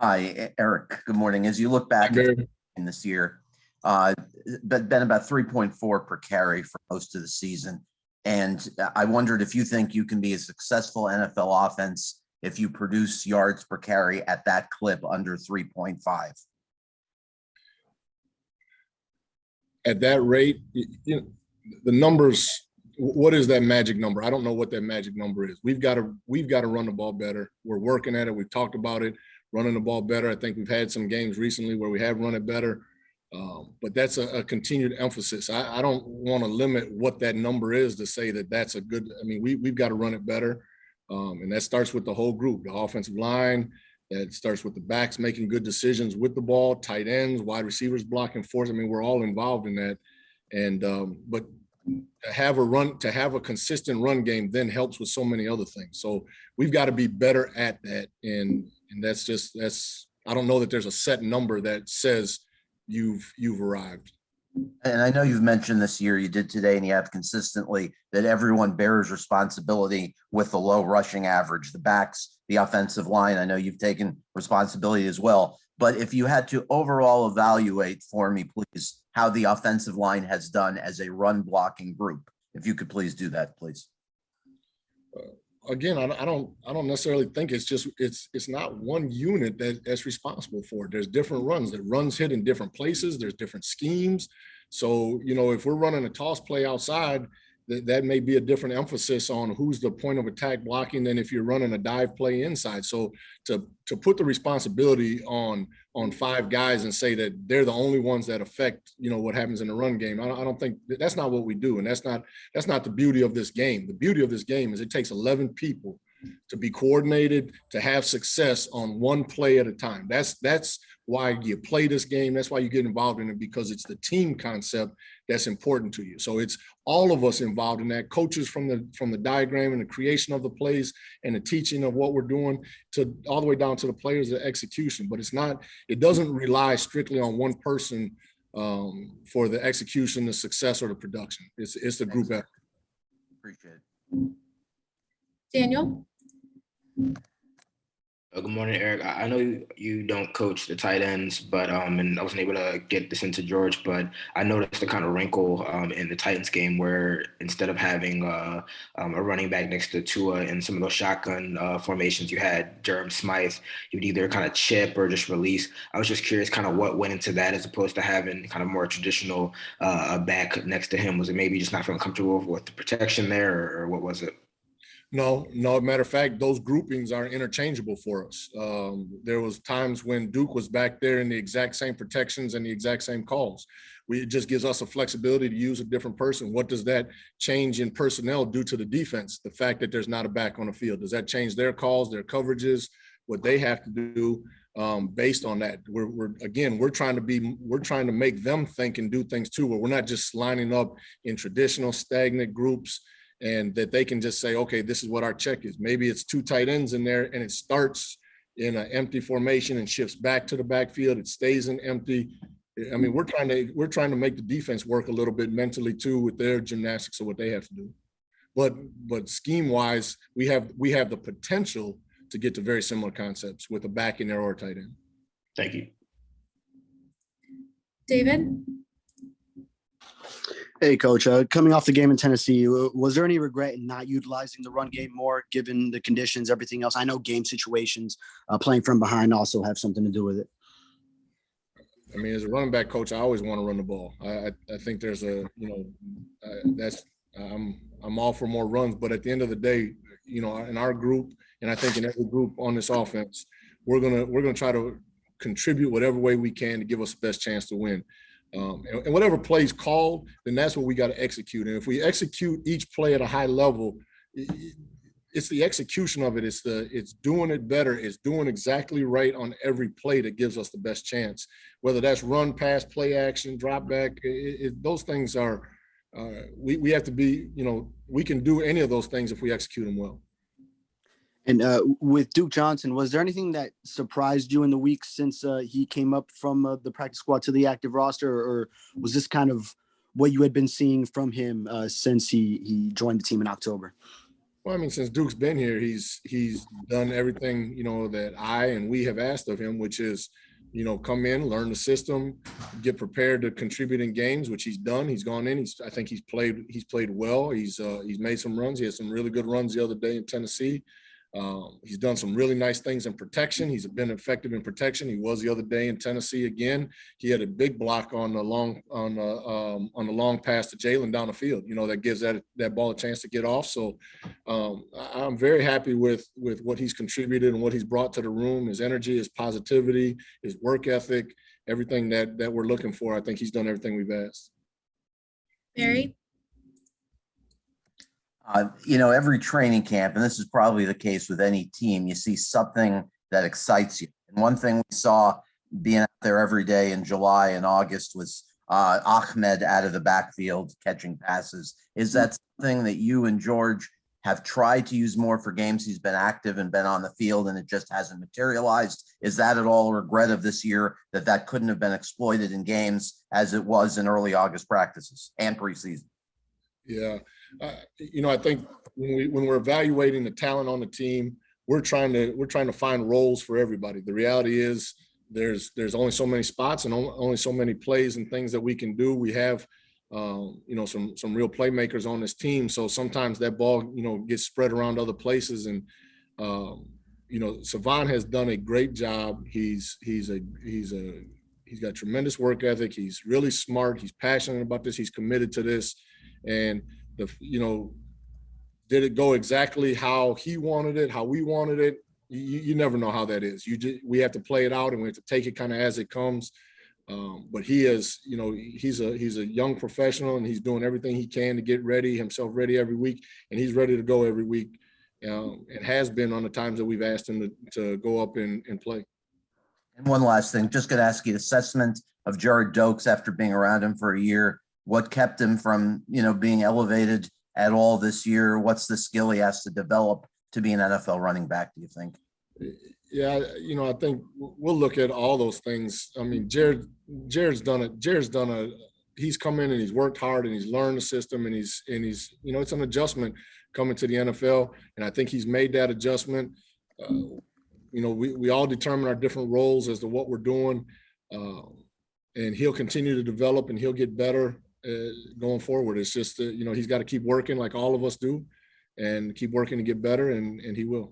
Hi, Eric. Good morning. As you look back at in this year, uh, been about 3.4 per carry for most of the season. And I wondered if you think you can be a successful NFL offense if you produce yards per carry at that clip under 3.5. At that rate, the numbers. What is that magic number? I don't know what that magic number is. We've got to run the ball better. We're working at it. We've talked about it, running the ball better. I think we've had some games recently where we have run it better, but that's a continued emphasis. I don't want to limit what that number is to say that that's a good. I mean, we've got to run it better, and that starts with the whole group, the offensive line. That starts with the backs making good decisions with the ball, tight ends, wide receivers blocking force. I mean, we're all involved in that, and but to have a consistent run game then helps with so many other things. So we've got to be better at that, and that's I don't know that there's a set number that says you've arrived. And I know you've mentioned this year, you did today, and you have consistently, that everyone bears responsibility with the low rushing average, the backs, the offensive line. I know you've taken responsibility as well. But if you had to overall evaluate for me, please, how the offensive line has done as a run blocking group, if you could please do that, please. Again, I don't necessarily think it's not one unit that's responsible for it. There's different runs. The runs hit in different places. There's different schemes. So, if we're running a toss play outside, that may be a different emphasis on who's the point of attack blocking than if you're running a dive play inside. So to put the responsibility on five guys and say that they're the only ones that affect, what happens in the run game, I don't think that's not what we do. And that's not the beauty of this game. The beauty of this game is it takes 11 people to be coordinated, to have success on one play at a time. That's why you play this game. That's why you get involved in it, because it's the team concept that's important to you. So it's all of us involved in that, coaches from the diagram and the creation of the plays and the teaching of what we're doing to all the way down to the players, the execution. But it doesn't rely strictly on one person for the execution, the success, or the production. It's the group effort. Appreciate it. Daniel? Good morning, Eric. I know you don't coach the tight ends, but and I wasn't able to get this into George, but I noticed the kind of wrinkle in the Titans game where instead of having a running back next to Tua in some of those shotgun formations, you had Jerem Smythe. You'd either kind of chip or just release. I was just curious kind of what went into that as opposed to having kind of more traditional back next to him. Was it maybe just not feeling comfortable with the protection there, or what was it? No. Matter of fact, those groupings are interchangeable for us. There was times when Duke was back there in the exact same protections and the exact same calls. It just gives us a flexibility to use a different person. What does that change in personnel do to the defense? The fact that there's not a back on the field, does that change their calls, their coverages, what they have to do based on that? We're trying to make them think and do things too, where we're not just lining up in traditional stagnant groups, and that they can just say, okay, this is what our check is. Maybe it's two tight ends in there and it starts in an empty formation and shifts back to the backfield. It stays in empty. I mean, we're trying to make the defense work a little bit mentally too with their gymnastics of what they have to do. But scheme wise, we have the potential to get to very similar concepts with a back in there or a tight end. Thank you. David? Hey, Coach. Coming off the game in Tennessee, was there any regret in not utilizing the run game more, given the conditions, everything else? I know game situations, playing from behind also have something to do with it. I mean, as a running back coach, I always want to run the ball. I think there's I'm all for more runs, but at the end of the day, in our group, and I think in every group on this offense, we're gonna try to contribute whatever way we can to give us the best chance to win. And whatever play's called, then that's what we got to execute. And if we execute each play at a high level, it's the execution of it. It's doing it better. It's doing exactly right on every play that gives us the best chance. Whether that's run, pass, play action, drop back, those things are. We have to be. We can do any of those things if we execute them well. And with Duke Johnson, was there anything that surprised you in the week since he came up from the practice squad to the active roster, or was this kind of what you had been seeing from him since he joined the team in October? Well, I mean, since Duke's been here, he's done everything, you know, that I and we have asked of him, which is, you know, come in, learn the system, get prepared to contribute in games, which he's done. He's gone in. I think he's played well. He's made some runs. He had some really good runs the other day in Tennessee. He's done some really nice things in protection. He's been effective in protection. He was the other day in Tennessee again. He had a big block on the long pass to Jalen down the field. You know, that gives that ball a chance to get off. So I'm very happy with what he's contributed and what he's brought to the room. His energy, his positivity, his work ethic, everything that we're looking for. I think he's done everything we've asked. Barry? You know, every training camp, and this is probably the case with any team, you see something that excites you. And one thing we saw being out there every day in July and August was Ahmed out of the backfield catching passes. Is that something that you and George have tried to use more for games he's been active and been on the field and it just hasn't materialized? Is that at all a regret of this year that couldn't have been exploited in games as it was in early August practices and preseason? Yeah. You know, I think when we're evaluating the talent on the team, we're trying to find roles for everybody. The reality is there's only so many spots and only so many plays and things that we can do. We have, you know, some real playmakers on this team. So sometimes that ball, you know, gets spread around other places. And, you know, Savon has done a great job. He's got tremendous work ethic. He's really smart. He's passionate about this. He's committed to this. And you know, did it go exactly how he wanted it, how we wanted it? You never know how that is. We have to play it out and we have to take it kind of as it comes. But he is, you know, he's a young professional and he's doing everything he can to get himself ready every week, and he's ready to go every week. And has been on the times that we've asked him to go up and play. And one last thing, just going to ask you assessment of Jared Dokes after being around him for a year. What kept him from, you know, being elevated at all this year? What's the skill he has to develop to be an NFL running back, do you think? Yeah, you know, I think we'll look at all those things. I mean, Jared's done it. He's come in and he's worked hard and he's learned the system and he's, you know, it's an adjustment coming to the NFL. And I think he's made that adjustment. You know, we all determine our different roles as to what we're doing. And he'll continue to develop and he'll get better going forward. It's just, you know, he's got to keep working like all of us do and keep working to get better, and he will.